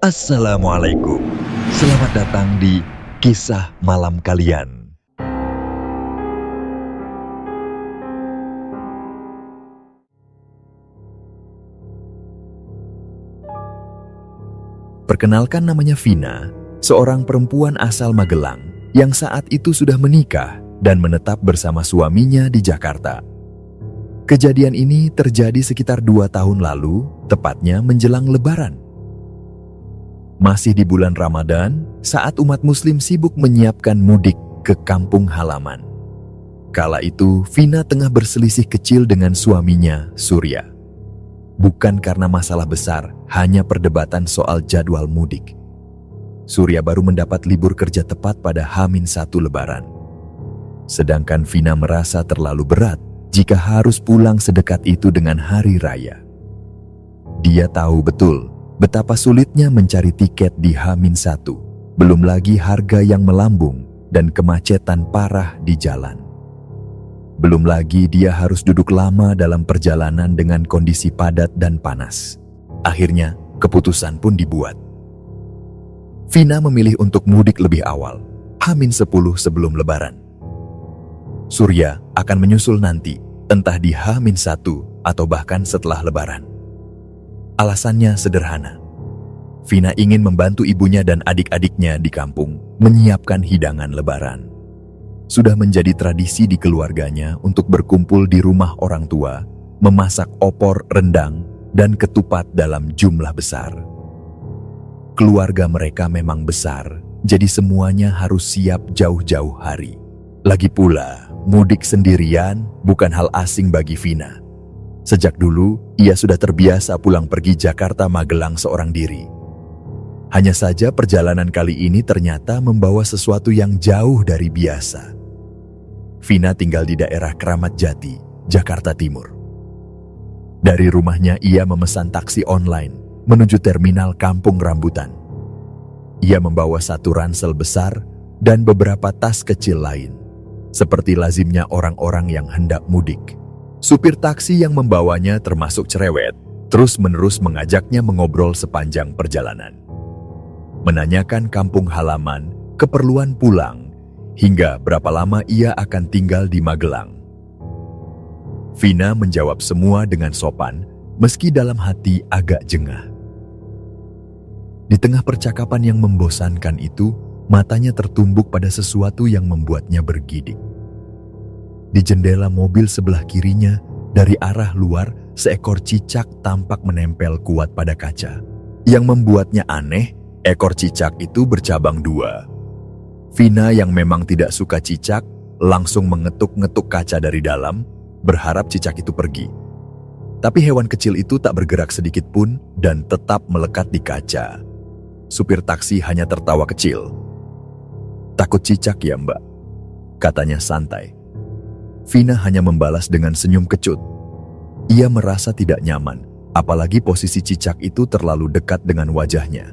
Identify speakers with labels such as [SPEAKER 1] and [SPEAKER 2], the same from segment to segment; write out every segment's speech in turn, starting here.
[SPEAKER 1] Assalamualaikum. Selamat datang di Kisah Malam Kalian. Perkenalkan, namanya Vina, seorang perempuan asal Magelang yang saat itu sudah menikah dan menetap bersama suaminya di Jakarta. Kejadian ini terjadi sekitar 2 tahun lalu, tepatnya menjelang Lebaran. Masih di bulan Ramadan, saat umat muslim sibuk menyiapkan mudik ke kampung halaman. Kala itu, Vina tengah berselisih kecil dengan suaminya, Surya. Bukan karena masalah besar, hanya perdebatan soal jadwal mudik. Surya baru mendapat libur kerja tepat pada H-1 Lebaran. Sedangkan Vina merasa terlalu berat jika harus pulang sedekat itu dengan hari raya. Dia tahu betul betapa sulitnya mencari tiket di H-1, belum lagi harga yang melambung dan kemacetan parah di jalan. Belum lagi dia harus duduk lama dalam perjalanan dengan kondisi padat dan panas. Akhirnya, keputusan pun dibuat. Vina memilih untuk mudik lebih awal, H-10 sebelum Lebaran. Surya akan menyusul nanti, entah di H-1 atau bahkan setelah Lebaran. Alasannya sederhana. Vina ingin membantu ibunya dan adik-adiknya di kampung menyiapkan hidangan Lebaran. Sudah menjadi tradisi di keluarganya untuk berkumpul di rumah orang tua, memasak opor, rendang, dan ketupat dalam jumlah besar. Keluarga mereka memang besar, jadi semuanya harus siap jauh-jauh hari. Lagi pula, mudik sendirian bukan hal asing bagi Vina. Sejak dulu, ia sudah terbiasa pulang pergi Jakarta Magelang seorang diri. Hanya saja perjalanan kali ini ternyata membawa sesuatu yang jauh dari biasa. Vina tinggal di daerah Kramat Jati, Jakarta Timur. Dari rumahnya ia memesan taksi online menuju terminal Kampung Rambutan. Ia membawa 1 ransel besar dan beberapa tas kecil lain, seperti lazimnya orang-orang yang hendak mudik. Supir taksi yang membawanya termasuk cerewet, terus-menerus mengajaknya mengobrol sepanjang perjalanan. Menanyakan kampung halaman, keperluan pulang, hingga berapa lama ia akan tinggal di Magelang. Vina menjawab semua dengan sopan, meski dalam hati agak jengah. Di tengah percakapan yang membosankan itu, matanya tertumbuk pada sesuatu yang membuatnya bergidik. Di jendela mobil sebelah kirinya, dari arah luar, seekor cicak tampak menempel kuat pada kaca. Yang membuatnya aneh, ekor cicak itu bercabang 2. Vina yang memang tidak suka cicak, langsung mengetuk-ngetuk kaca dari dalam, berharap cicak itu pergi. Tapi hewan kecil itu tak bergerak sedikit pun dan tetap melekat di kaca. Supir taksi hanya tertawa kecil. "Takut cicak ya, Mbak?" katanya santai. Vina hanya membalas dengan senyum kecut. Ia merasa tidak nyaman, apalagi posisi cicak itu terlalu dekat dengan wajahnya.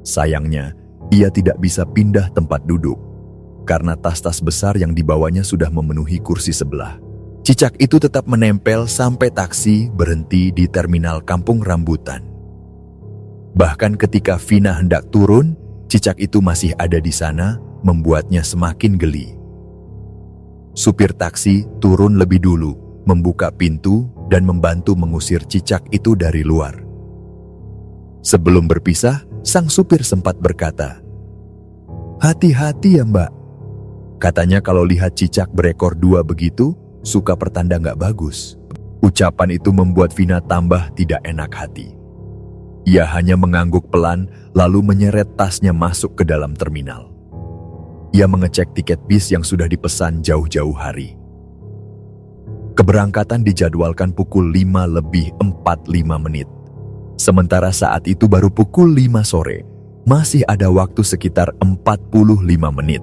[SPEAKER 1] Sayangnya, ia tidak bisa pindah tempat duduk, karena tas-tas besar yang dibawanya sudah memenuhi kursi sebelah. Cicak itu tetap menempel sampai taksi berhenti di terminal Kampung Rambutan. Bahkan ketika Vina hendak turun, cicak itu masih ada di sana, membuatnya semakin geli. Supir taksi turun lebih dulu, membuka pintu dan membantu mengusir cicak itu dari luar. Sebelum berpisah, sang supir sempat berkata, "Hati-hati ya, Mbak." Katanya kalau lihat cicak berekor 2 begitu, suka pertanda nggak bagus. Ucapan itu membuat Vina tambah tidak enak hati. Ia hanya mengangguk pelan, lalu menyeret tasnya masuk ke dalam terminal. Ia mengecek tiket bis yang sudah dipesan jauh-jauh hari. Keberangkatan dijadwalkan pukul 5:45. Sementara saat itu baru pukul 5 sore, masih ada waktu sekitar 45 menit.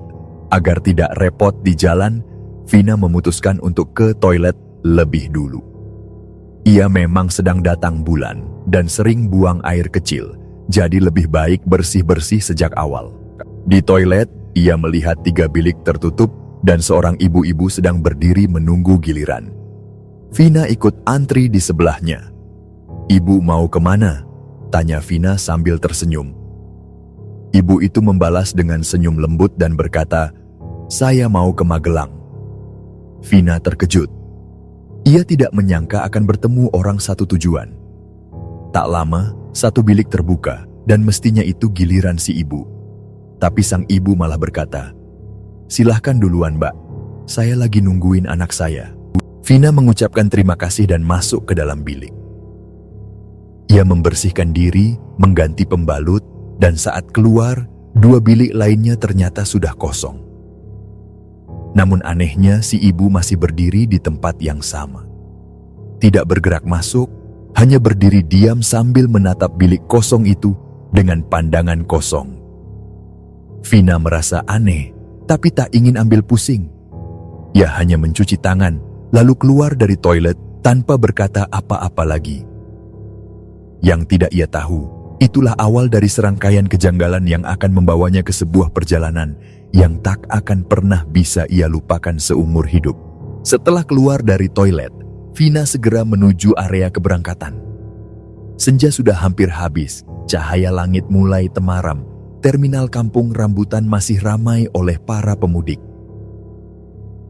[SPEAKER 1] Agar tidak repot di jalan, Vina memutuskan untuk ke toilet lebih dulu. Ia memang sedang datang bulan dan sering buang air kecil, jadi lebih baik bersih-bersih sejak awal. Di toilet, ia melihat 3 bilik tertutup dan seorang ibu-ibu sedang berdiri menunggu giliran. Vina ikut antri di sebelahnya. "Ibu mau kemana?" Tanya Vina sambil tersenyum. Ibu itu membalas dengan senyum lembut dan berkata, "Saya mau ke Magelang." Vina terkejut. Ia tidak menyangka akan bertemu orang satu tujuan. Tak lama, satu bilik terbuka dan mestinya itu giliran si ibu. Tapi sang ibu malah berkata, "Silahkan duluan, Mbak. Saya lagi nungguin anak saya." Vina mengucapkan terima kasih dan masuk ke dalam bilik. Ia membersihkan diri, mengganti pembalut, dan saat keluar, 2 bilik lainnya ternyata sudah kosong. Namun anehnya si ibu masih berdiri di tempat yang sama. Tidak bergerak masuk, hanya berdiri diam sambil menatap bilik kosong itu dengan pandangan kosong. Vina merasa aneh, tapi tak ingin ambil pusing. Ia hanya mencuci tangan, lalu keluar dari toilet tanpa berkata apa-apa lagi. Yang tidak ia tahu, itulah awal dari serangkaian kejanggalan yang akan membawanya ke sebuah perjalanan yang tak akan pernah bisa ia lupakan seumur hidup. Setelah keluar dari toilet, Vina segera menuju area keberangkatan. Senja sudah hampir habis, cahaya langit mulai temaram, terminal kampung rambutan masih ramai oleh para pemudik.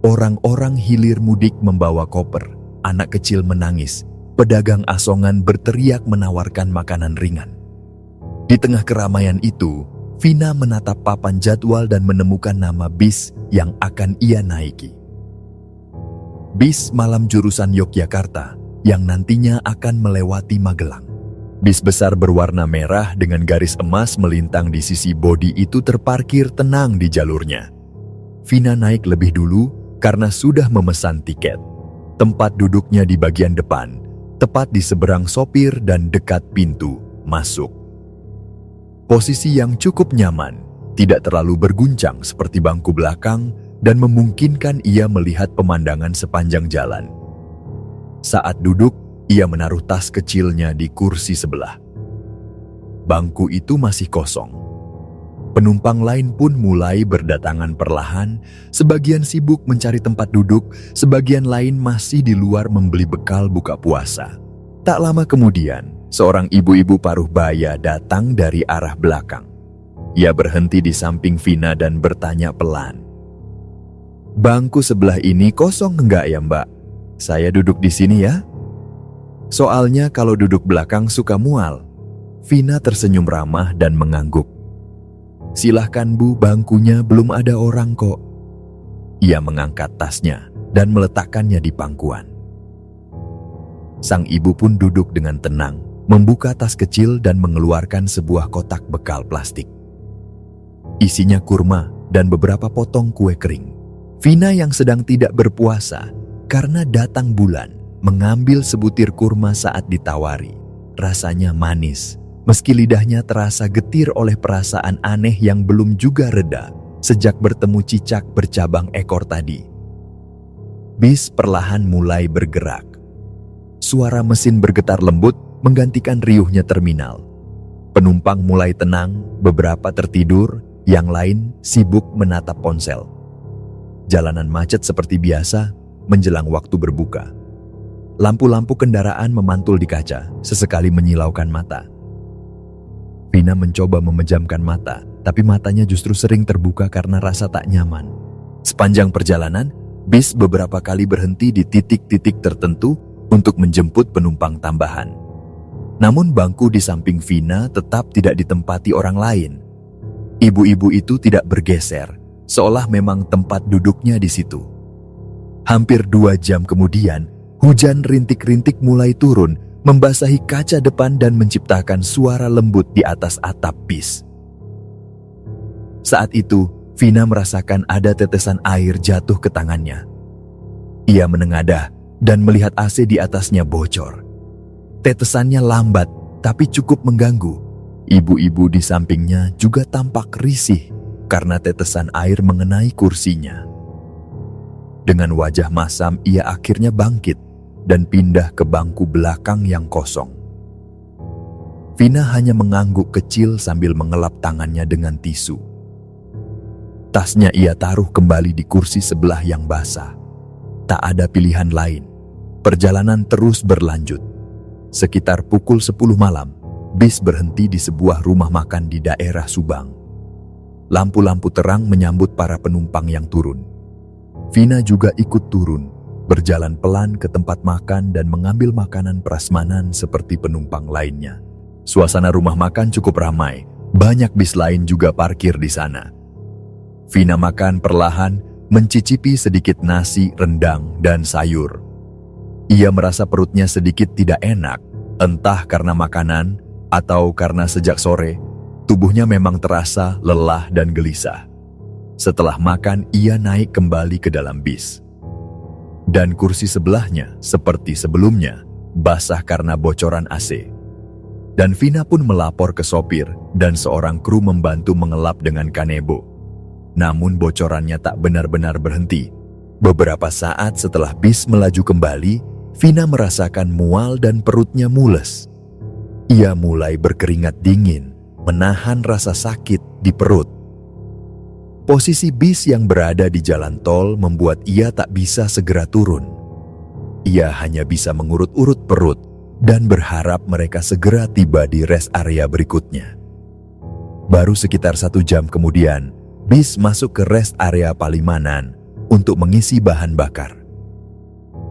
[SPEAKER 1] Orang-orang hilir mudik membawa koper, anak kecil menangis, pedagang asongan berteriak menawarkan makanan ringan. Di tengah keramaian itu, Vina menatap papan jadwal dan menemukan nama bis yang akan ia naiki. Bis malam jurusan Yogyakarta yang nantinya akan melewati Magelang. Bis besar berwarna merah dengan garis emas melintang di sisi bodi itu terparkir tenang di jalurnya. Vina naik lebih dulu karena sudah memesan tiket. Tempat duduknya di bagian depan, tepat di seberang sopir dan dekat pintu masuk. Posisi yang cukup nyaman, tidak terlalu berguncang seperti bangku belakang dan memungkinkan ia melihat pemandangan sepanjang jalan. Saat duduk, ia menaruh tas kecilnya di kursi sebelah. Bangku itu masih kosong. Penumpang lain pun mulai berdatangan perlahan, sebagian sibuk mencari tempat duduk, sebagian lain masih di luar membeli bekal buka puasa. Tak lama kemudian, seorang ibu-ibu paruh baya datang dari arah belakang. Ia berhenti di samping Vina dan bertanya pelan, "Bangku sebelah ini kosong enggak ya, Mbak? Saya duduk di sini ya. Soalnya kalau duduk belakang suka mual." Vina tersenyum ramah dan mengangguk. "Silahkan Bu, bangkunya belum ada orang kok." Ia mengangkat tasnya dan meletakkannya di pangkuan. Sang ibu pun duduk dengan tenang, membuka tas kecil dan mengeluarkan sebuah kotak bekal plastik. Isinya kurma dan beberapa potong kue kering. Vina yang sedang tidak berpuasa karena datang bulan mengambil sebutir kurma saat ditawari. Rasanya manis, meski lidahnya terasa getir oleh perasaan aneh yang belum juga reda sejak bertemu cicak bercabang ekor tadi. Bis perlahan mulai bergerak. Suara mesin bergetar lembut menggantikan riuhnya terminal. Penumpang mulai tenang, beberapa tertidur, yang lain sibuk menatap ponsel. Jalanan macet seperti biasa menjelang waktu berbuka. Lampu-lampu kendaraan memantul di kaca, sesekali menyilaukan mata. Vina mencoba memejamkan mata, tapi matanya justru sering terbuka karena rasa tak nyaman. Sepanjang perjalanan, bis beberapa kali berhenti di titik-titik tertentu untuk menjemput penumpang tambahan. Namun bangku di samping Vina tetap tidak ditempati orang lain. Ibu-ibu itu tidak bergeser, seolah memang tempat duduknya di situ. Hampir 2 jam kemudian, hujan rintik-rintik mulai turun, membasahi kaca depan dan menciptakan suara lembut di atas atap bis. Saat itu, Vina merasakan ada tetesan air jatuh ke tangannya. Ia menengadah dan melihat AC di atasnya bocor. Tetesannya lambat, tapi cukup mengganggu. Ibu-ibu di sampingnya juga tampak risih karena tetesan air mengenai kursinya. Dengan wajah masam, ia akhirnya bangkit dan pindah ke bangku belakang yang kosong. Vina hanya mengangguk kecil sambil mengelap tangannya dengan tisu. Tasnya ia taruh kembali di kursi sebelah yang basah. Tak ada pilihan lain. Perjalanan terus berlanjut. Sekitar pukul 10 malam, bis berhenti di sebuah rumah makan di daerah Subang. Lampu-lampu terang menyambut para penumpang yang turun. Vina juga ikut turun, berjalan pelan ke tempat makan dan mengambil makanan prasmanan seperti penumpang lainnya. Suasana rumah makan cukup ramai, banyak bis lain juga parkir di sana. Vina makan perlahan, mencicipi sedikit nasi, rendang, dan sayur. Ia merasa perutnya sedikit tidak enak, entah karena makanan atau karena sejak sore, tubuhnya memang terasa lelah dan gelisah. Setelah makan, ia naik kembali ke dalam bis. Dan kursi sebelahnya, seperti sebelumnya, basah karena bocoran AC. Dan Vina pun melapor ke sopir dan seorang kru membantu mengelap dengan kanebo. Namun bocorannya tak benar-benar berhenti. Beberapa saat setelah bis melaju kembali, Vina merasakan mual dan perutnya mules. Ia mulai berkeringat dingin, menahan rasa sakit di perut. Posisi bis yang berada di jalan tol membuat ia tak bisa segera turun. Ia hanya bisa mengurut-urut perut dan berharap mereka segera tiba di rest area berikutnya. Baru sekitar 1 jam kemudian, bis masuk ke rest area Palimanan untuk mengisi bahan bakar.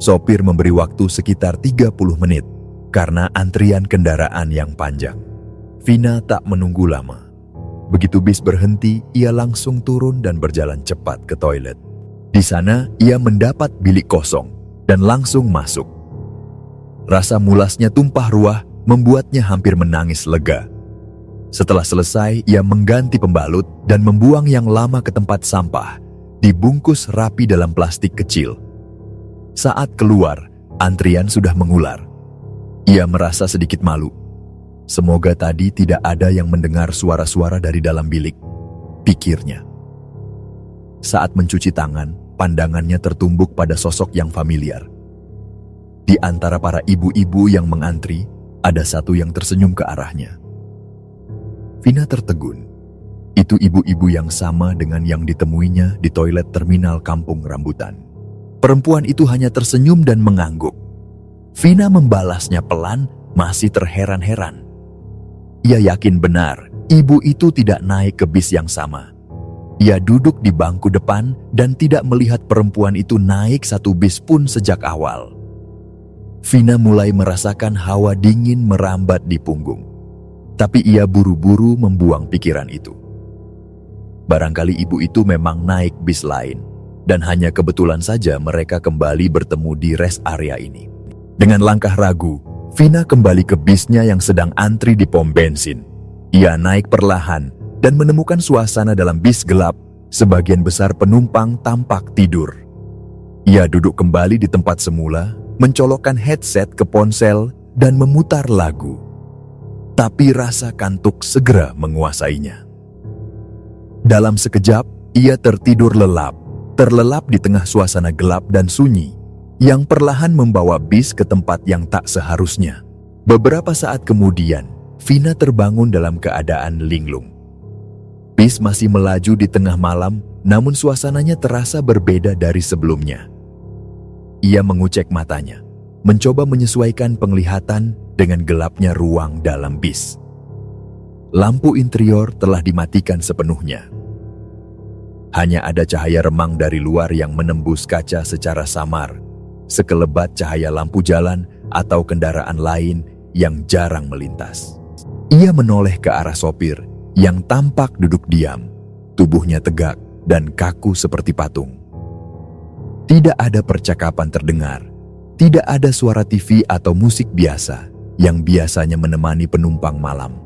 [SPEAKER 1] Sopir memberi waktu sekitar 30 menit karena antrian kendaraan yang panjang. Vina tak menunggu lama. Begitu bis berhenti, ia langsung turun dan berjalan cepat ke toilet. Di sana, ia mendapat bilik kosong dan langsung masuk. Rasa mulasnya tumpah ruah membuatnya hampir menangis lega. Setelah selesai, ia mengganti pembalut dan membuang yang lama ke tempat sampah, dibungkus rapi dalam plastik kecil. Saat keluar, antrian sudah mengular. Ia merasa sedikit malu. Semoga tadi tidak ada yang mendengar suara-suara dari dalam bilik, pikirnya. Saat mencuci tangan, pandangannya tertumbuk pada sosok yang familiar. Di antara para ibu-ibu yang mengantri, ada satu yang tersenyum ke arahnya. Vina tertegun. Itu ibu-ibu yang sama dengan yang ditemuinya di toilet terminal Kampung Rambutan. Perempuan itu hanya tersenyum dan mengangguk. Vina membalasnya pelan, masih terheran-heran. Ia yakin benar, ibu itu tidak naik ke bis yang sama. Ia duduk di bangku depan dan tidak melihat perempuan itu naik satu bis pun sejak awal. Vina mulai merasakan hawa dingin merambat di punggung. Tapi ia buru-buru membuang pikiran itu. Barangkali ibu itu memang naik bis lain, dan hanya kebetulan saja mereka kembali bertemu di rest area ini. Dengan langkah ragu, Vina kembali ke bisnya yang sedang antri di pom bensin. Ia naik perlahan dan menemukan suasana dalam bis gelap, sebagian besar penumpang tampak tidur. Ia duduk kembali di tempat semula, mencolokkan headset ke ponsel dan memutar lagu. Tapi rasa kantuk segera menguasainya. Dalam sekejap, ia tertidur lelap. Terlelap di tengah suasana gelap dan sunyi, yang perlahan membawa bis ke tempat yang tak seharusnya. Beberapa saat kemudian, Vina terbangun dalam keadaan linglung. Bis masih melaju di tengah malam, namun suasananya terasa berbeda dari sebelumnya. Ia mengucek matanya, mencoba menyesuaikan penglihatan dengan gelapnya ruang dalam bis. Lampu interior telah dimatikan sepenuhnya. Hanya ada cahaya remang dari luar yang menembus kaca secara samar, sekelebat cahaya lampu jalan atau kendaraan lain yang jarang melintas. Ia menoleh ke arah sopir yang tampak duduk diam, tubuhnya tegak dan kaku seperti patung. Tidak ada percakapan terdengar, tidak ada suara TV atau musik biasa yang biasanya menemani penumpang malam.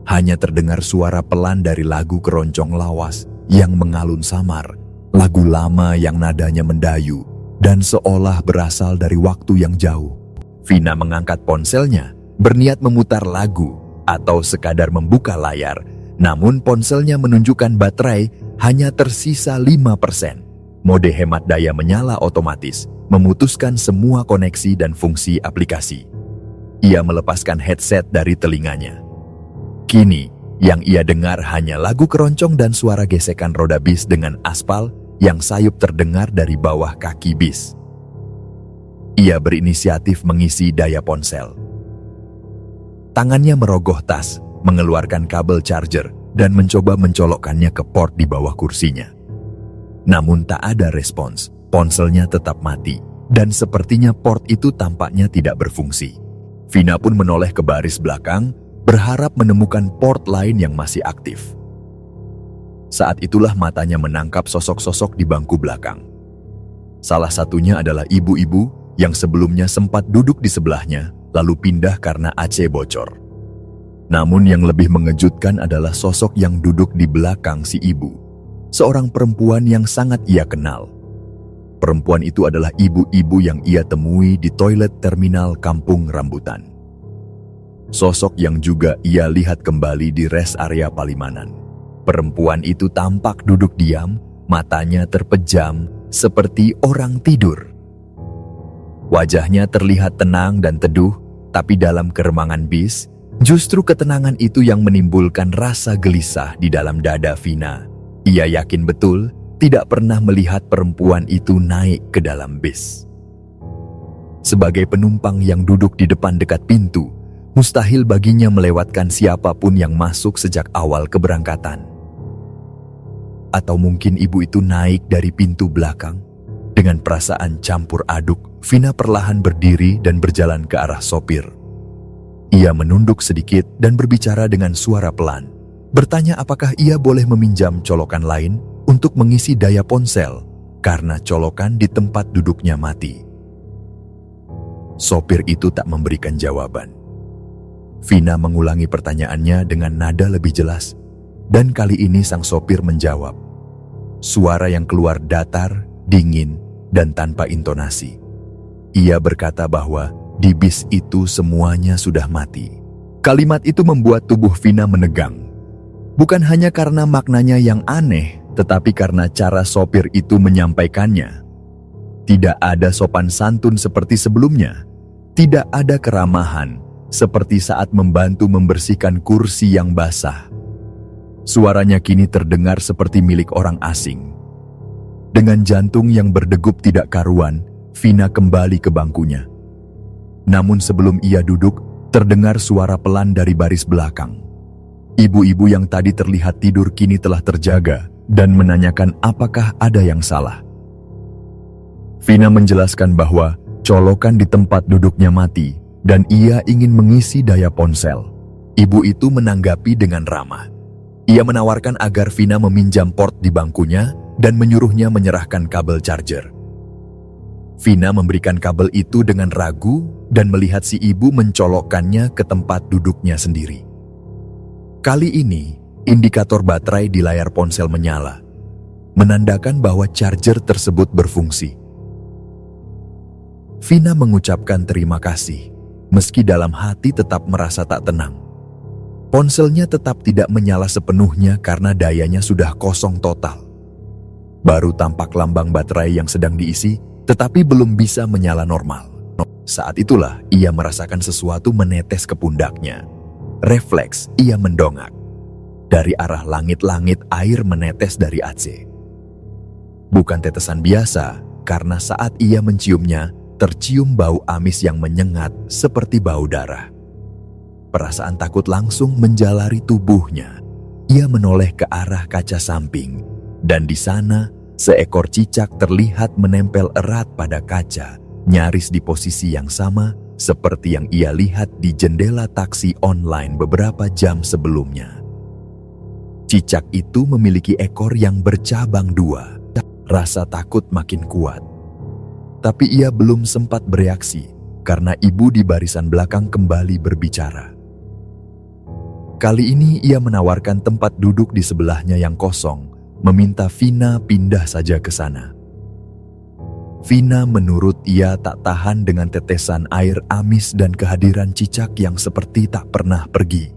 [SPEAKER 1] Hanya terdengar suara pelan dari lagu keroncong lawas yang mengalun samar, lagu lama yang nadanya mendayu dan seolah berasal dari waktu yang jauh. Vina mengangkat ponselnya, berniat memutar lagu atau sekadar membuka layar, namun ponselnya menunjukkan baterai hanya tersisa 5%. Mode hemat daya menyala otomatis, memutuskan semua koneksi dan fungsi aplikasi. Ia melepaskan headset dari telinganya. Kini, yang ia dengar hanya lagu keroncong dan suara gesekan roda bis dengan aspal yang sayup terdengar dari bawah kaki bis. Ia berinisiatif mengisi daya ponsel. Tangannya merogoh tas, mengeluarkan kabel charger, dan mencoba mencolokkannya ke port di bawah kursinya. Namun tak ada respons, ponselnya tetap mati, dan sepertinya port itu tampaknya tidak berfungsi. Vina pun menoleh ke baris belakang, berharap menemukan port lain yang masih aktif. Saat itulah matanya menangkap sosok-sosok di bangku belakang. Salah satunya adalah ibu-ibu yang sebelumnya sempat duduk di sebelahnya, lalu pindah karena AC bocor. Namun yang lebih mengejutkan adalah sosok yang duduk di belakang si ibu. Seorang perempuan yang sangat ia kenal. Perempuan itu adalah ibu-ibu yang ia temui di toilet terminal Kampung Rambutan. Sosok yang juga ia lihat kembali di rest area Palimanan. Perempuan itu tampak duduk diam, matanya terpejam seperti orang tidur. Wajahnya terlihat tenang dan teduh, tapi dalam keremangan bis, justru ketenangan itu yang menimbulkan rasa gelisah di dalam dada Vina. Ia yakin betul tidak pernah melihat perempuan itu naik ke dalam bis. Sebagai penumpang yang duduk di depan dekat pintu, mustahil baginya melewatkan siapapun yang masuk sejak awal keberangkatan. Atau mungkin ibu itu naik dari pintu belakang? Dengan perasaan campur aduk, Vina perlahan berdiri dan berjalan ke arah sopir. Ia menunduk sedikit dan berbicara dengan suara pelan, bertanya apakah ia boleh meminjam colokan lain untuk mengisi daya ponsel karena colokan di tempat duduknya mati. Sopir itu tak memberikan jawaban. Vina mengulangi pertanyaannya dengan nada lebih jelas, dan kali ini sang sopir menjawab. Suara yang keluar datar, dingin, dan tanpa intonasi. Ia berkata bahwa di bis itu semuanya sudah mati. Kalimat itu membuat tubuh Vina menegang. Bukan hanya karena maknanya yang aneh, tetapi karena cara sopir itu menyampaikannya. Tidak ada sopan santun seperti sebelumnya. Tidak ada keramahan, seperti saat membantu membersihkan kursi yang basah. Suaranya kini terdengar seperti milik orang asing. Dengan jantung yang berdegup tidak karuan, Vina kembali ke bangkunya. Namun sebelum ia duduk, terdengar suara pelan dari baris belakang. Ibu-ibu yang tadi terlihat tidur kini telah terjaga dan menanyakan apakah ada yang salah. Vina menjelaskan bahwa colokan di tempat duduknya mati dan ia ingin mengisi daya ponsel. Ibu itu menanggapi dengan ramah. Ia menawarkan agar Vina meminjam port di bangkunya dan menyuruhnya menyerahkan kabel charger. Vina memberikan kabel itu dengan ragu dan melihat si ibu mencolokkannya ke tempat duduknya sendiri. Kali ini, indikator baterai di layar ponsel menyala, menandakan bahwa charger tersebut berfungsi. Vina mengucapkan terima kasih, meski dalam hati tetap merasa tak tenang. Ponselnya tetap tidak menyala sepenuhnya karena dayanya sudah kosong total. Baru tampak lambang baterai yang sedang diisi, tetapi belum bisa menyala normal. Saat itulah ia merasakan sesuatu menetes ke pundaknya. Refleks, ia mendongak. Dari arah langit-langit air menetes dari AC. Bukan tetesan biasa, karena saat ia menciumnya, tercium bau amis yang menyengat seperti bau darah. Perasaan takut langsung menjalari tubuhnya. Ia menoleh ke arah kaca samping, dan di sana seekor cicak terlihat menempel erat pada kaca, nyaris di posisi yang sama seperti yang ia lihat di jendela taksi online beberapa jam sebelumnya. Cicak itu memiliki ekor yang bercabang dua. Rasa takut makin kuat. Tapi ia belum sempat bereaksi karena ibu di barisan belakang kembali berbicara. Kali ini ia menawarkan tempat duduk di sebelahnya yang kosong, meminta Vina pindah saja ke sana. Vina menurut ia tak tahan dengan tetesan air amis dan kehadiran cicak yang seperti tak pernah pergi.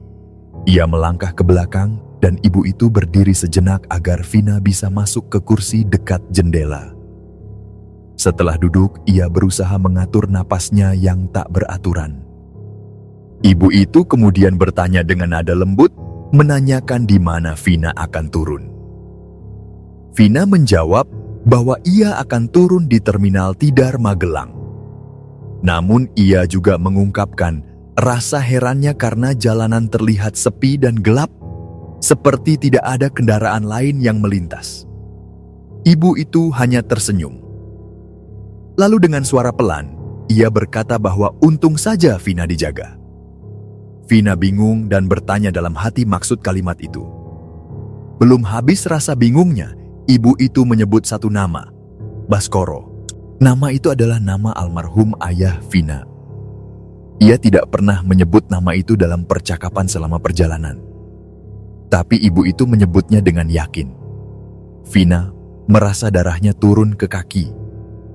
[SPEAKER 1] Ia melangkah ke belakang dan ibu itu berdiri sejenak agar Vina bisa masuk ke kursi dekat jendela. Setelah duduk, ia berusaha mengatur napasnya yang tak beraturan. Ibu itu kemudian bertanya dengan nada lembut, menanyakan di mana Vina akan turun. Vina menjawab bahwa ia akan turun di Terminal Tidar Magelang. Namun ia juga mengungkapkan Rasa herannya karena jalanan terlihat sepi dan gelap, seperti tidak ada kendaraan lain yang melintas. Ibu itu hanya tersenyum. Lalu dengan suara pelan, ia berkata bahwa untung saja Vina dijaga. Vina bingung dan bertanya dalam hati maksud kalimat itu. Belum habis rasa bingungnya, ibu itu menyebut satu nama, Baskoro. Nama itu adalah nama almarhum ayah Vina. Ia tidak pernah menyebut nama itu dalam percakapan selama perjalanan. Tapi ibu itu menyebutnya dengan yakin. Vina merasa darahnya turun ke kaki.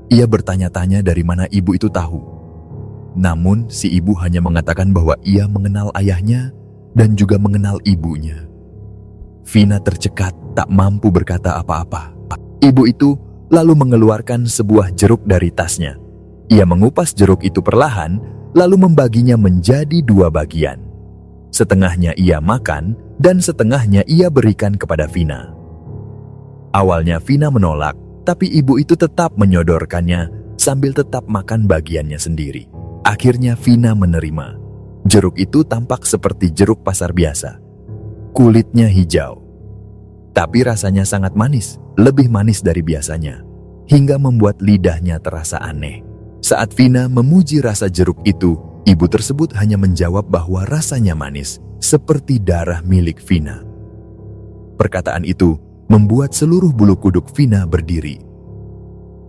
[SPEAKER 1] Ia bertanya-tanya dari mana ibu itu tahu. Namun si ibu hanya mengatakan bahwa ia mengenal ayahnya dan juga mengenal ibunya. Vina tercekat, tak mampu berkata apa-apa. Ibu itu lalu mengeluarkan sebuah jeruk dari tasnya. Ia mengupas jeruk itu perlahan, lalu membaginya menjadi 2 bagian. Setengahnya ia makan dan setengahnya ia berikan kepada Vina. Awalnya Vina menolak, tapi ibu itu tetap menyodorkannya sambil tetap makan bagiannya sendiri. Akhirnya Vina menerima. Jeruk itu tampak seperti jeruk pasar biasa. Kulitnya hijau. Tapi rasanya sangat manis, lebih manis dari biasanya, hingga membuat lidahnya terasa aneh. Saat Vina memuji rasa jeruk itu, ibu tersebut hanya menjawab bahwa rasanya manis, seperti darah milik Vina. Perkataan itu membuat seluruh bulu kuduk Vina berdiri.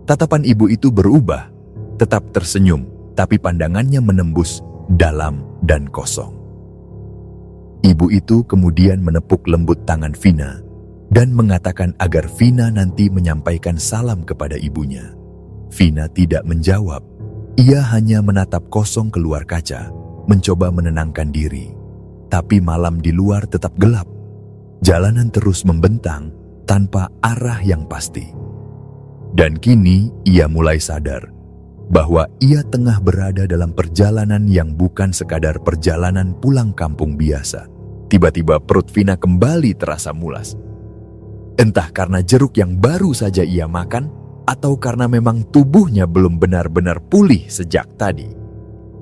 [SPEAKER 1] Tatapan ibu itu berubah, tetap tersenyum, tapi pandangannya menembus dalam dan kosong. Ibu itu kemudian menepuk lembut tangan Vina dan mengatakan agar Vina nanti menyampaikan salam kepada ibunya. Vina tidak menjawab. Ia hanya menatap kosong keluar kaca, mencoba menenangkan diri. Tapi malam di luar tetap gelap. Jalanan terus membentang tanpa arah yang pasti. Dan kini ia mulai sadar bahwa ia tengah berada dalam perjalanan yang bukan sekadar perjalanan pulang kampung biasa. Tiba-tiba perut Vina kembali terasa mulas. Entah karena jeruk yang baru saja ia makan, atau karena memang tubuhnya belum benar-benar pulih sejak tadi.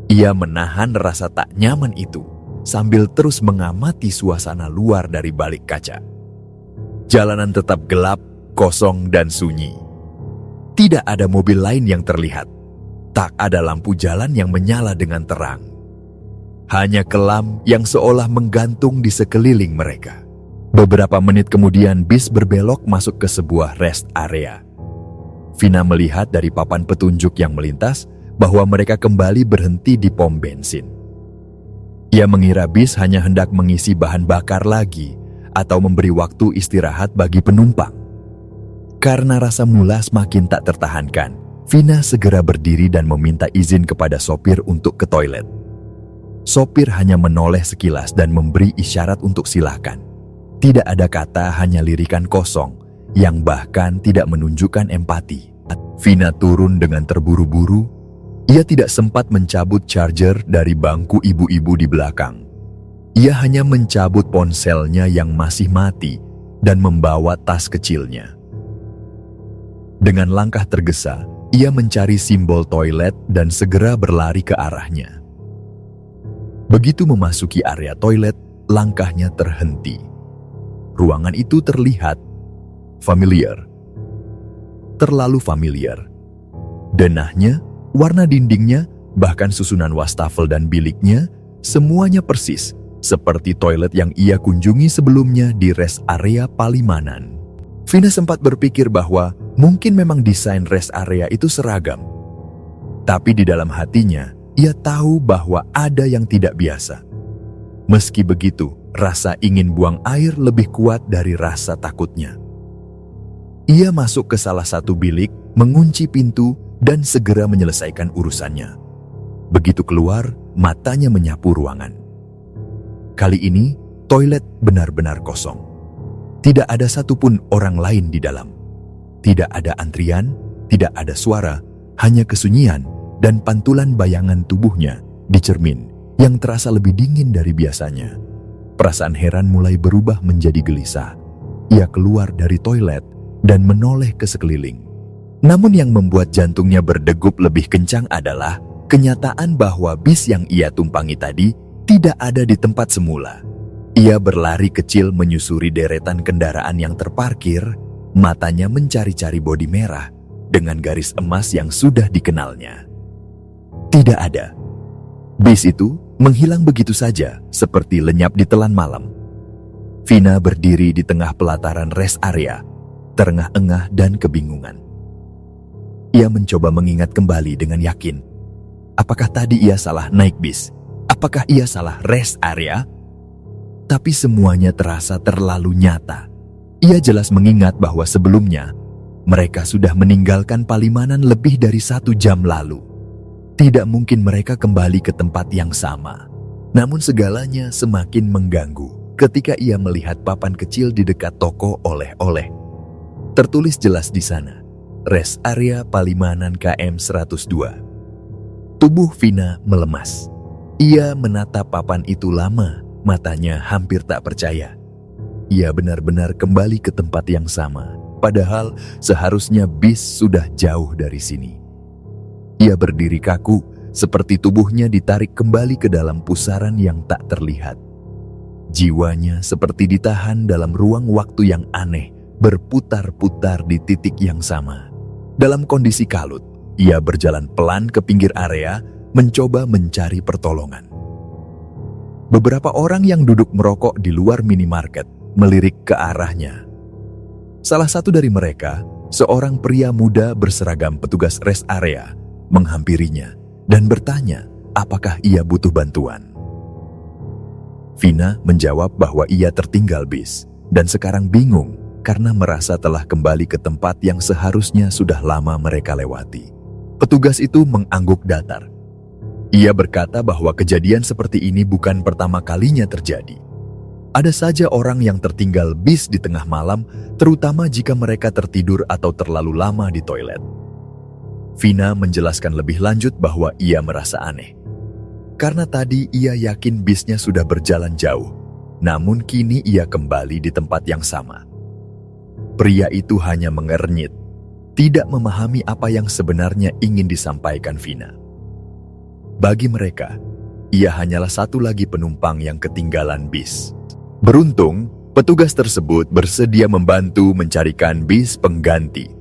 [SPEAKER 1] Ia menahan rasa tak nyaman itu sambil terus mengamati suasana luar dari balik kaca. Jalanan tetap gelap, kosong dan sunyi. Tidak ada mobil lain yang terlihat. Tak ada lampu jalan yang menyala dengan terang. Hanya kelam yang seolah menggantung di sekeliling mereka. Beberapa menit kemudian bis berbelok masuk ke sebuah rest area. Vina melihat dari papan petunjuk yang melintas bahwa mereka kembali berhenti di pom bensin. Ia mengira bis hanya hendak mengisi bahan bakar lagi atau memberi waktu istirahat bagi penumpang. Karena rasa mulas makin tak tertahankan, Vina segera berdiri dan meminta izin kepada sopir untuk ke toilet. Sopir hanya menoleh sekilas dan memberi isyarat untuk silakan. Tidak ada kata, hanya lirikan kosong yang bahkan tidak menunjukkan empati. Vina turun dengan terburu-buru. Ia tidak sempat mencabut charger dari bangku ibu-ibu di belakang. Ia hanya mencabut ponselnya yang masih mati dan membawa tas kecilnya. Dengan langkah tergesa, ia mencari simbol toilet dan segera berlari ke arahnya. Begitu memasuki area toilet, langkahnya terhenti. Ruangan itu terlihat familiar. Terlalu familiar. Denahnya, warna dindingnya, bahkan susunan wastafel dan biliknya, semuanya persis seperti toilet yang ia kunjungi sebelumnya di rest area Palimanan. Vina sempat berpikir bahwa mungkin memang desain rest area itu seragam. Tapi di dalam hatinya, ia tahu bahwa ada yang tidak biasa. Meski begitu, rasa ingin buang air lebih kuat dari rasa takutnya. Ia masuk ke salah satu bilik, mengunci pintu, dan segera menyelesaikan urusannya. Begitu keluar, matanya menyapu ruangan. Kali ini, toilet benar-benar kosong. Tidak ada satupun orang lain di dalam. Tidak ada antrian, tidak ada suara, hanya kesunyian dan pantulan bayangan tubuhnya di cermin yang terasa lebih dingin dari biasanya. Perasaan heran mulai berubah menjadi gelisah. Ia keluar dari toilet dan menoleh ke sekeliling. Namun yang membuat jantungnya berdegup lebih kencang adalah kenyataan bahwa bis yang ia tumpangi tadi tidak ada di tempat semula. Ia berlari kecil menyusuri deretan kendaraan yang terparkir, matanya mencari-cari bodi merah dengan garis emas yang sudah dikenalnya. Tidak ada. Bis itu menghilang begitu saja, seperti lenyap di telan malam. Vina berdiri di tengah pelataran rest area, terengah-engah dan kebingungan. Ia mencoba mengingat kembali dengan yakin. Apakah tadi ia salah naik bis? Apakah ia salah rest area? Tapi semuanya terasa terlalu nyata. Ia jelas mengingat bahwa sebelumnya mereka sudah meninggalkan Palimanan lebih dari 1 jam lalu. Tidak mungkin mereka kembali ke tempat yang sama. Namun segalanya semakin mengganggu ketika ia melihat papan kecil di dekat toko oleh-oleh. Tertulis jelas di sana, rest area Palimanan KM 102. Tubuh Vina melemas. Ia menatap papan itu lama, matanya hampir tak percaya. Ia benar-benar kembali ke tempat yang sama, padahal seharusnya bis sudah jauh dari sini. Ia berdiri kaku, seperti tubuhnya ditarik kembali ke dalam pusaran yang tak terlihat. Jiwanya seperti ditahan dalam ruang waktu yang aneh, berputar-putar di titik yang sama. Dalam kondisi kalut, ia berjalan pelan ke pinggir area, mencoba mencari pertolongan. Beberapa orang yang duduk merokok di luar minimarket melirik ke arahnya. Salah satu dari mereka, seorang pria muda berseragam petugas rest area, menghampirinya dan bertanya apakah ia butuh bantuan. Vina menjawab bahwa ia tertinggal bis dan sekarang bingung karena merasa telah kembali ke tempat yang seharusnya sudah lama mereka lewati. Petugas itu mengangguk datar. Ia berkata bahwa kejadian seperti ini bukan pertama kalinya terjadi. Ada saja orang yang tertinggal bis di tengah malam, terutama jika mereka tertidur atau terlalu lama di toilet. Vina menjelaskan lebih lanjut bahwa ia merasa aneh. Karena tadi ia yakin bisnya sudah berjalan jauh, namun kini ia kembali di tempat yang sama. Pria itu hanya mengernyit, tidak memahami apa yang sebenarnya ingin disampaikan Vina. Bagi mereka, ia hanyalah satu lagi penumpang yang ketinggalan bis. Beruntung, petugas tersebut bersedia membantu mencarikan bis pengganti.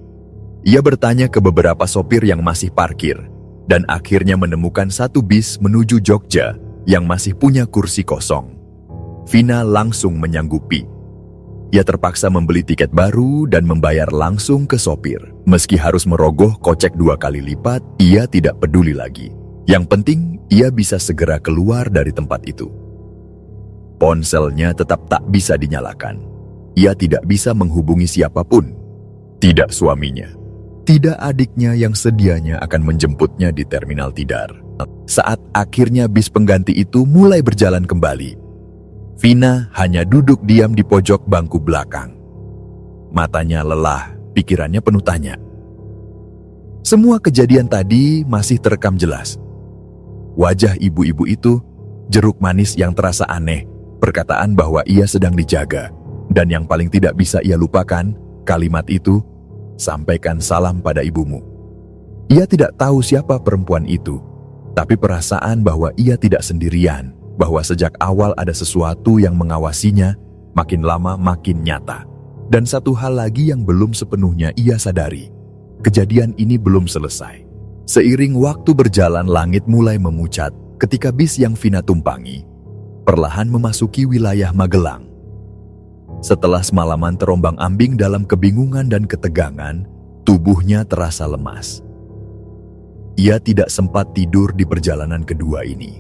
[SPEAKER 1] Ia bertanya ke beberapa sopir yang masih parkir, dan akhirnya menemukan satu bis menuju Jogja yang masih punya kursi kosong. Vina langsung menyanggupi. Ia terpaksa membeli tiket baru dan membayar langsung ke sopir. Meski harus merogoh kocek 2 kali lipat, ia tidak peduli lagi. Yang penting, ia bisa segera keluar dari tempat itu. Ponselnya tetap tak bisa dinyalakan. Ia tidak bisa menghubungi siapapun. Tidak suaminya. Tidak adiknya yang sedianya akan menjemputnya di terminal Tidar. Saat akhirnya bis pengganti itu mulai berjalan kembali, Vina hanya duduk diam di pojok bangku belakang. Matanya lelah, pikirannya penuh tanya. Semua kejadian tadi masih terekam jelas. Wajah ibu-ibu itu, jeruk manis yang terasa aneh, perkataan bahwa ia sedang dijaga, dan yang paling tidak bisa ia lupakan, kalimat itu, sampaikan salam pada ibumu. Ia tidak tahu siapa perempuan itu, tapi perasaan bahwa ia tidak sendirian, bahwa sejak awal ada sesuatu yang mengawasinya, makin lama makin nyata. Dan satu hal lagi yang belum sepenuhnya ia sadari, kejadian ini belum selesai. Seiring waktu berjalan, langit mulai memucat ketika bis yang Vina tumpangi perlahan memasuki wilayah Magelang. Setelah semalaman terombang-ambing dalam kebingungan dan ketegangan, tubuhnya terasa lemas. Ia tidak sempat tidur di perjalanan kedua ini.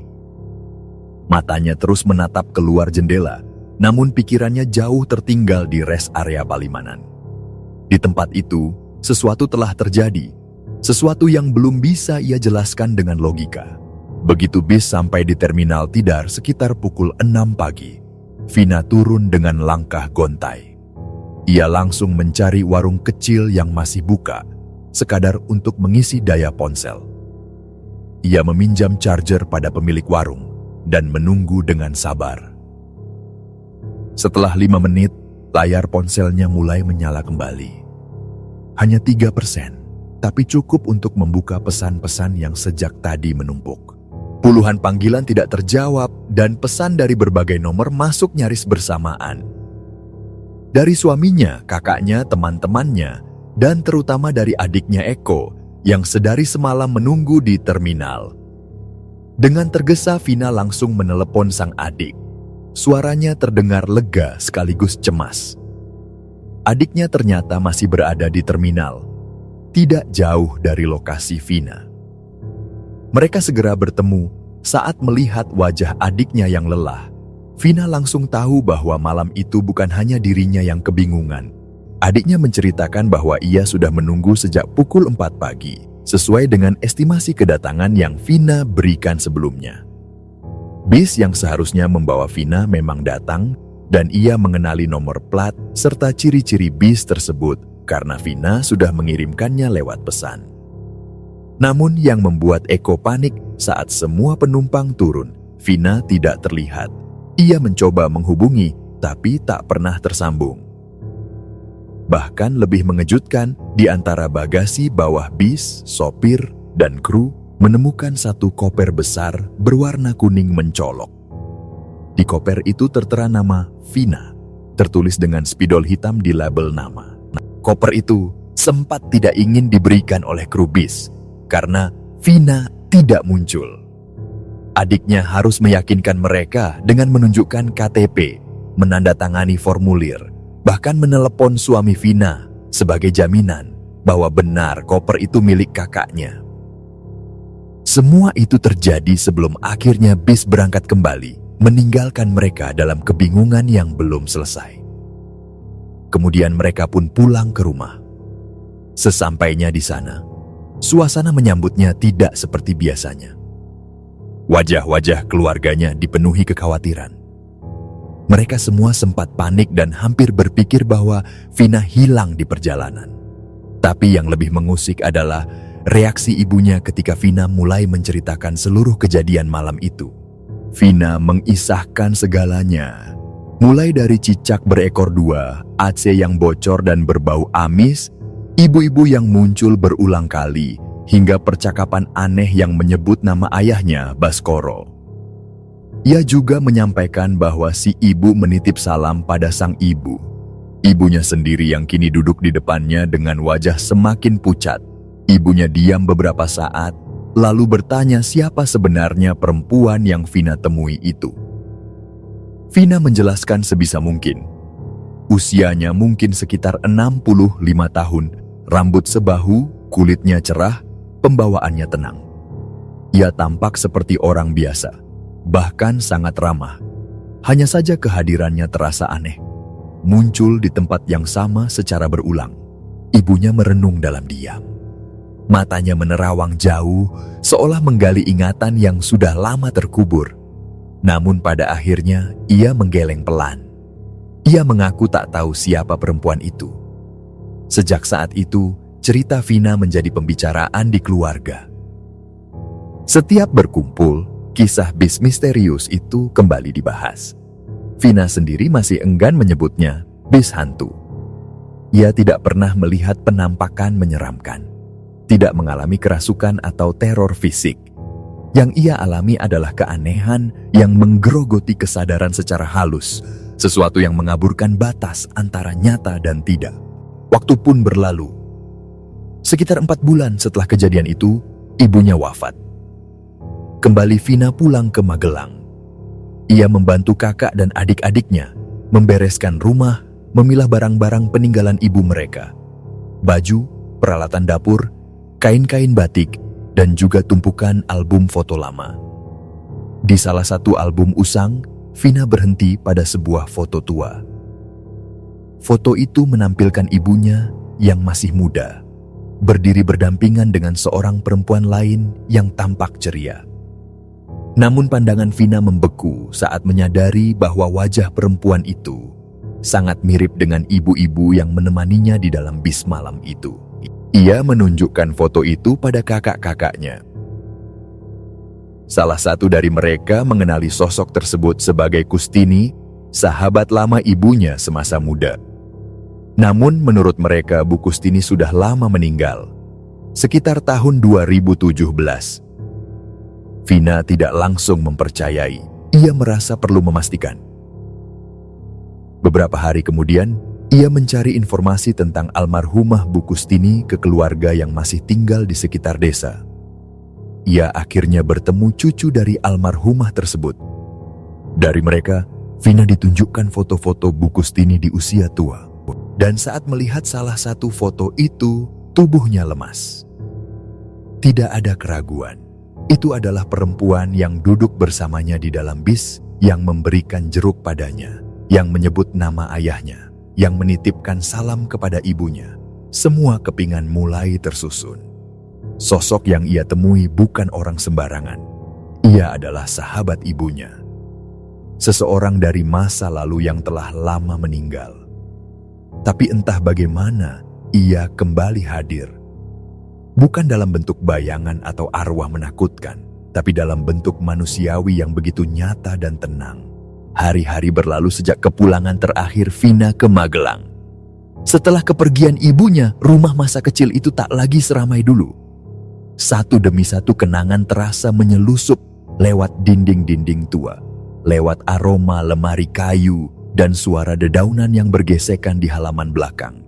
[SPEAKER 1] Matanya terus menatap keluar jendela, namun pikirannya jauh tertinggal di rest area Palimanan. Di tempat itu, sesuatu telah terjadi, sesuatu yang belum bisa ia jelaskan dengan logika. Begitu bis sampai di terminal Tidar sekitar pukul 6 pagi, Vina turun dengan langkah gontai. Ia langsung mencari warung kecil yang masih buka, sekadar untuk mengisi daya ponsel. Ia meminjam charger pada pemilik warung dan menunggu dengan sabar. Setelah 5 menit, layar ponselnya mulai menyala kembali. Hanya 3%. tapi cukup untuk membuka pesan-pesan yang sejak tadi menumpuk. Puluhan panggilan tidak terjawab dan pesan dari berbagai nomor masuk nyaris bersamaan. Dari suaminya, kakaknya, teman-temannya, dan terutama dari adiknya Eko yang sedari semalam menunggu di terminal. Dengan tergesa, Vina langsung menelepon sang adik. Suaranya terdengar lega sekaligus cemas. Adiknya ternyata masih berada di terminal, tidak jauh dari lokasi Vina. Mereka segera bertemu. Saat melihat wajah adiknya yang lelah, Vina langsung tahu bahwa malam itu bukan hanya dirinya yang kebingungan. Adiknya menceritakan bahwa ia sudah menunggu sejak pukul 4 pagi, sesuai dengan estimasi kedatangan yang Vina berikan sebelumnya. Bis yang seharusnya membawa Vina memang datang, dan ia mengenali nomor plat serta ciri-ciri bis tersebut karena Vina sudah mengirimkannya lewat pesan. Namun yang membuat Eko panik saat semua penumpang turun, Vina tidak terlihat. Ia mencoba menghubungi, tapi tak pernah tersambung. Bahkan lebih mengejutkan, di antara bagasi bawah bis, sopir, dan kru menemukan satu koper besar berwarna kuning mencolok. Di koper itu tertera nama Vina, tertulis dengan spidol hitam di label nama. Koper itu sempat tidak ingin diberikan oleh kru bis, karena Vina tidak muncul. Adiknya harus meyakinkan mereka dengan menunjukkan KTP, menandatangani formulir, bahkan menelepon suami Vina sebagai jaminan bahwa benar koper itu milik kakaknya. Semua itu terjadi sebelum akhirnya bis berangkat kembali, meninggalkan mereka dalam kebingungan yang belum selesai. Kemudian mereka pun pulang ke rumah. Sesampainya di sana, suasana menyambutnya tidak seperti biasanya. Wajah-wajah keluarganya dipenuhi kekhawatiran. Mereka semua sempat panik dan hampir berpikir bahwa Vina hilang di perjalanan. Tapi yang lebih mengusik adalah reaksi ibunya ketika Vina mulai menceritakan seluruh kejadian malam itu. Vina mengisahkan segalanya, mulai dari cicak berekor 2, AC yang bocor dan berbau amis, ibu-ibu yang muncul berulang kali, hingga percakapan aneh yang menyebut nama ayahnya, Baskoro. Ia juga menyampaikan bahwa si ibu menitip salam pada sang ibu. Ibunya sendiri yang kini duduk di depannya dengan wajah semakin pucat. Ibunya diam beberapa saat, lalu bertanya siapa sebenarnya perempuan yang Vina temui itu. Vina menjelaskan sebisa mungkin. Usianya mungkin sekitar 65 tahun, rambut sebahu, kulitnya cerah, pembawaannya tenang. Ia tampak seperti orang biasa, bahkan sangat ramah. Hanya saja kehadirannya terasa aneh. Muncul di tempat yang sama secara berulang. Ibunya merenung dalam diam. Matanya menerawang jauh, seolah menggali ingatan yang sudah lama terkubur. Namun pada akhirnya, ia menggeleng pelan. Ia mengaku tak tahu siapa perempuan itu. Sejak saat itu, cerita Vina menjadi pembicaraan di keluarga. Setiap berkumpul, kisah bis misterius itu kembali dibahas. Vina sendiri masih enggan menyebutnya bis hantu. Ia tidak pernah melihat penampakan menyeramkan, tidak mengalami kerasukan atau teror fisik. Yang ia alami adalah keanehan yang menggerogoti kesadaran secara halus, sesuatu yang mengaburkan batas antara nyata dan tidak. Waktu pun berlalu. Sekitar 4 bulan setelah kejadian itu, ibunya wafat. Kembali Vina pulang ke Magelang. Ia membantu kakak dan adik-adiknya membereskan rumah, memilah barang-barang peninggalan ibu mereka. Baju, peralatan dapur, kain-kain batik, dan juga tumpukan album foto lama. Di salah satu album usang, Vina berhenti pada sebuah foto tua. Foto itu menampilkan ibunya yang masih muda, berdiri berdampingan dengan seorang perempuan lain yang tampak ceria. Namun pandangan Vina membeku saat menyadari bahwa wajah perempuan itu sangat mirip dengan ibu-ibu yang menemaninya di dalam bis malam itu. Ia menunjukkan foto itu pada kakak-kakaknya. Salah satu dari mereka mengenali sosok tersebut sebagai Kustini, sahabat lama ibunya semasa muda. Namun menurut mereka Bu Kustini sudah lama meninggal. Sekitar tahun 2017. Vina tidak langsung mempercayai, ia merasa perlu memastikan. Beberapa hari kemudian, ia mencari informasi tentang almarhumah Bu Kustini ke keluarga yang masih tinggal di sekitar desa. Ia akhirnya bertemu cucu dari almarhumah tersebut. Dari mereka, Vina ditunjukkan foto-foto Bu Kustini di usia tua. Dan saat melihat salah satu foto itu, tubuhnya lemas. Tidak ada keraguan. Itu adalah perempuan yang duduk bersamanya di dalam bis, yang memberikan jeruk padanya, yang menyebut nama ayahnya, yang menitipkan salam kepada ibunya. Semua kepingan mulai tersusun. Sosok yang ia temui bukan orang sembarangan. Ia adalah sahabat ibunya. Seseorang dari masa lalu yang telah lama meninggal. Tapi entah bagaimana, ia kembali hadir. Bukan dalam bentuk bayangan atau arwah menakutkan, tapi dalam bentuk manusiawi yang begitu nyata dan tenang. Hari-hari berlalu sejak kepulangan terakhir Vina ke Magelang. Setelah kepergian ibunya, rumah masa kecil itu tak lagi seramai dulu. Satu demi satu kenangan terasa menyelusup lewat dinding-dinding tua, lewat aroma lemari kayu dan suara dedaunan yang bergesekan di halaman belakang.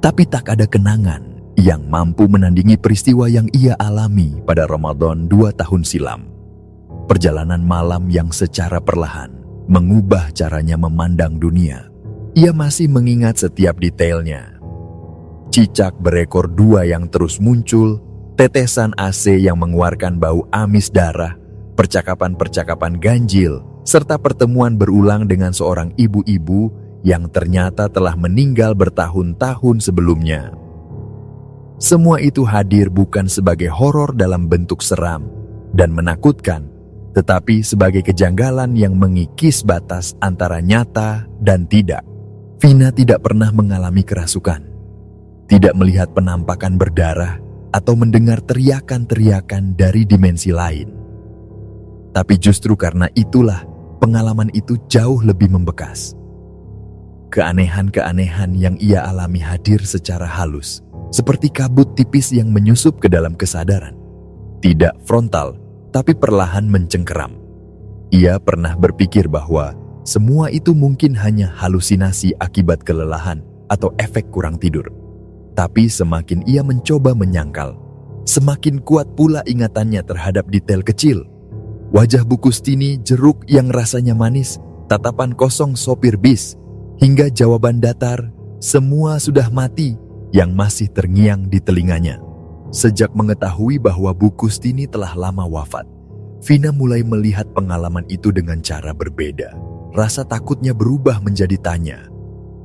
[SPEAKER 1] Tapi tak ada kenangan yang mampu menandingi peristiwa yang ia alami pada Ramadan 2 tahun silam. Perjalanan malam yang secara perlahan mengubah caranya memandang dunia. Ia masih mengingat setiap detailnya. Cicak berekor 2 yang terus muncul, tetesan AC yang mengeluarkan bau amis darah, percakapan-percakapan ganjil, serta pertemuan berulang dengan seorang ibu-ibu yang ternyata telah meninggal bertahun-tahun sebelumnya. Semua itu hadir bukan sebagai horor dalam bentuk seram dan menakutkan, tetapi sebagai kejanggalan yang mengikis batas antara nyata dan tidak. Vina tidak pernah mengalami kerasukan, tidak melihat penampakan berdarah atau mendengar teriakan-teriakan dari dimensi lain. Tapi justru karena itulah, pengalaman itu jauh lebih membekas. Keanehan-keanehan yang ia alami hadir secara halus, seperti kabut tipis yang menyusup ke dalam kesadaran. Tidak frontal, tapi perlahan mencengkeram. Ia pernah berpikir bahwa semua itu mungkin hanya halusinasi akibat kelelahan atau efek kurang tidur. Tapi semakin ia mencoba menyangkal, semakin kuat pula ingatannya terhadap detail kecil. Wajah Bu Kustini, jeruk yang rasanya manis, tatapan kosong sopir bis, hingga jawaban datar, semua sudah mati, yang masih terngiang di telinganya. Sejak mengetahui bahwa Bu Kustini telah lama wafat, Vina mulai melihat pengalaman itu dengan cara berbeda. Rasa takutnya berubah menjadi tanya,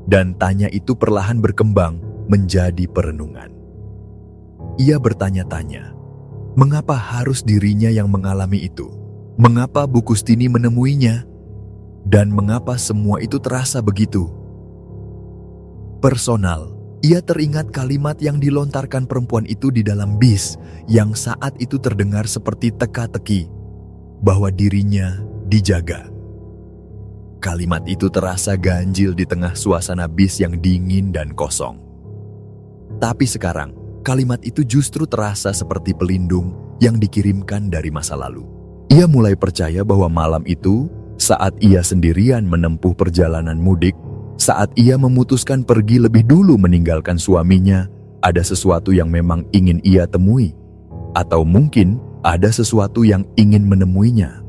[SPEAKER 1] dan tanya itu perlahan berkembang menjadi perenungan. Ia bertanya-tanya, mengapa harus dirinya yang mengalami itu? Mengapa Bu Kustini menemuinya? Dan mengapa semua itu terasa begitu personal? Ia teringat kalimat yang dilontarkan perempuan itu di dalam bis, yang saat itu terdengar seperti teka-teki, bahwa dirinya dijaga. Kalimat itu terasa ganjil di tengah suasana bis yang dingin dan kosong. Tapi sekarang, kalimat itu justru terasa seperti pelindung yang dikirimkan dari masa lalu. Ia mulai percaya bahwa malam itu, saat ia sendirian menempuh perjalanan mudik, saat ia memutuskan pergi lebih dulu meninggalkan suaminya, ada sesuatu yang memang ingin ia temui. Atau mungkin ada sesuatu yang ingin menemuinya.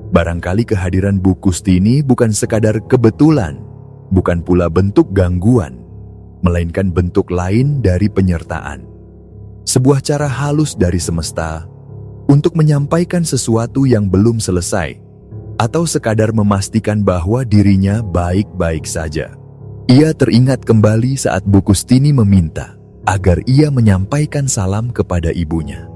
[SPEAKER 1] Barangkali kehadiran Bu Kustini bukan sekadar kebetulan, bukan pula bentuk gangguan, melainkan bentuk lain dari penyertaan. Sebuah cara halus dari semesta untuk menyampaikan sesuatu yang belum selesai, atau sekadar memastikan bahwa dirinya baik-baik saja. Ia teringat kembali saat Bu Kustini meminta agar ia menyampaikan salam kepada ibunya.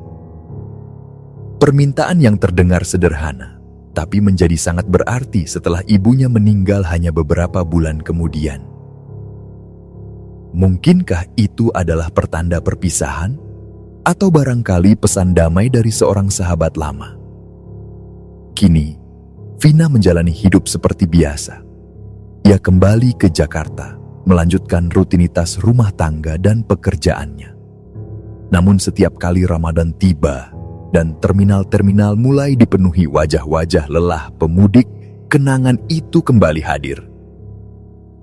[SPEAKER 1] Permintaan yang terdengar sederhana, tapi menjadi sangat berarti setelah ibunya meninggal hanya beberapa bulan kemudian. Mungkinkah itu adalah pertanda perpisahan? Atau barangkali pesan damai dari seorang sahabat lama? Kini, Vina menjalani hidup seperti biasa. Ia kembali ke Jakarta, melanjutkan rutinitas rumah tangga dan pekerjaannya. Namun setiap kali Ramadan tiba dan terminal-terminal mulai dipenuhi wajah-wajah lelah pemudik, kenangan itu kembali hadir.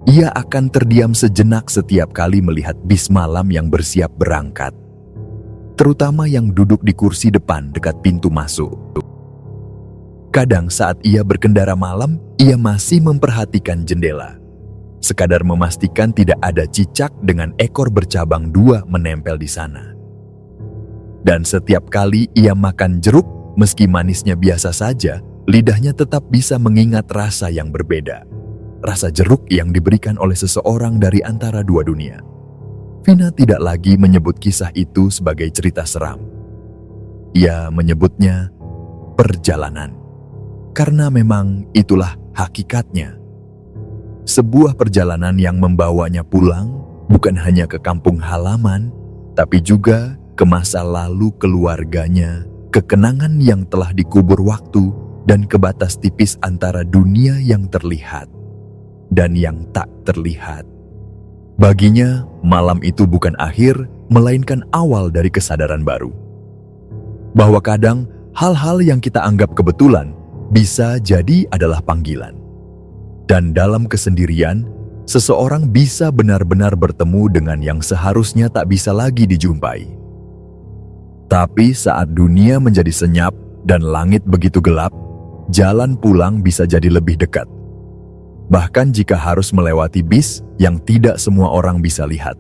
[SPEAKER 1] Ia akan terdiam sejenak setiap kali melihat bis malam yang bersiap berangkat, terutama yang duduk di kursi depan dekat pintu masuk. Kadang saat ia berkendara malam, ia masih memperhatikan jendela, sekadar memastikan tidak ada cicak dengan ekor bercabang dua menempel di sana. Dan setiap kali ia makan jeruk, meski manisnya biasa saja, lidahnya tetap bisa mengingat rasa yang berbeda. Rasa jeruk yang diberikan oleh seseorang dari antara dua dunia. Vina tidak lagi menyebut kisah itu sebagai cerita seram. Ia menyebutnya perjalanan. Karena memang itulah hakikatnya. Sebuah perjalanan yang membawanya pulang bukan hanya ke kampung halaman, tapi juga ke masa lalu keluarganya, ke kenangan yang telah dikubur waktu, dan ke batas tipis antara dunia yang terlihat dan yang tak terlihat. Baginya, malam itu bukan akhir, melainkan awal dari kesadaran baru. Bahwa kadang, hal-hal yang kita anggap kebetulan, bisa jadi adalah panggilan. Dan dalam kesendirian, seseorang bisa benar-benar bertemu dengan yang seharusnya tak bisa lagi dijumpai. Tapi saat dunia menjadi senyap dan langit begitu gelap, jalan pulang bisa jadi lebih dekat. Bahkan jika harus melewati bis yang tidak semua orang bisa lihat.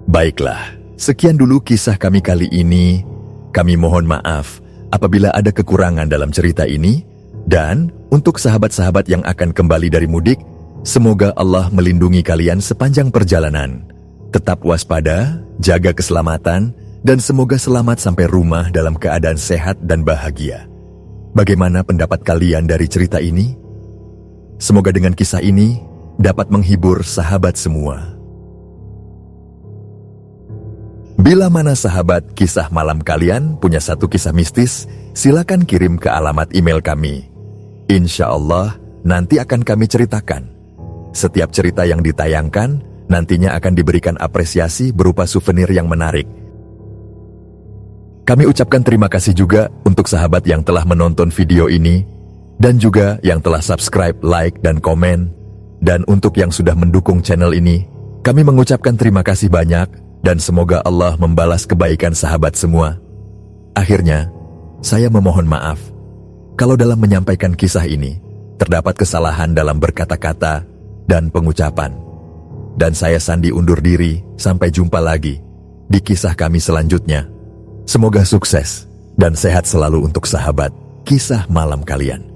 [SPEAKER 1] Baiklah, sekian dulu kisah kami kali ini. Kami mohon maaf apabila ada kekurangan dalam cerita ini. Dan untuk sahabat-sahabat yang akan kembali dari mudik, semoga Allah melindungi kalian sepanjang perjalanan. Tetap waspada, jaga keselamatan, dan semoga selamat sampai rumah dalam keadaan sehat dan bahagia. Bagaimana pendapat kalian dari cerita ini? Semoga dengan kisah ini dapat menghibur sahabat semua. Bila mana sahabat kisah malam kalian punya satu kisah mistis, silakan kirim ke alamat email kami. Insya Allah nanti akan kami ceritakan. Setiap cerita yang ditayangkan nantinya akan diberikan apresiasi berupa souvenir yang menarik. Kami ucapkan terima kasih juga untuk sahabat yang telah menonton video ini, dan juga yang telah subscribe, like, dan komen. Dan untuk yang sudah mendukung channel ini, kami mengucapkan terima kasih banyak, dan semoga Allah membalas kebaikan sahabat semua. Akhirnya, saya memohon maaf kalau dalam menyampaikan kisah ini terdapat kesalahan dalam berkata-kata dan pengucapan. Dan saya Sandi undur diri, sampai jumpa lagi di kisah kami selanjutnya. Semoga sukses dan sehat selalu untuk sahabat kisah malam kalian.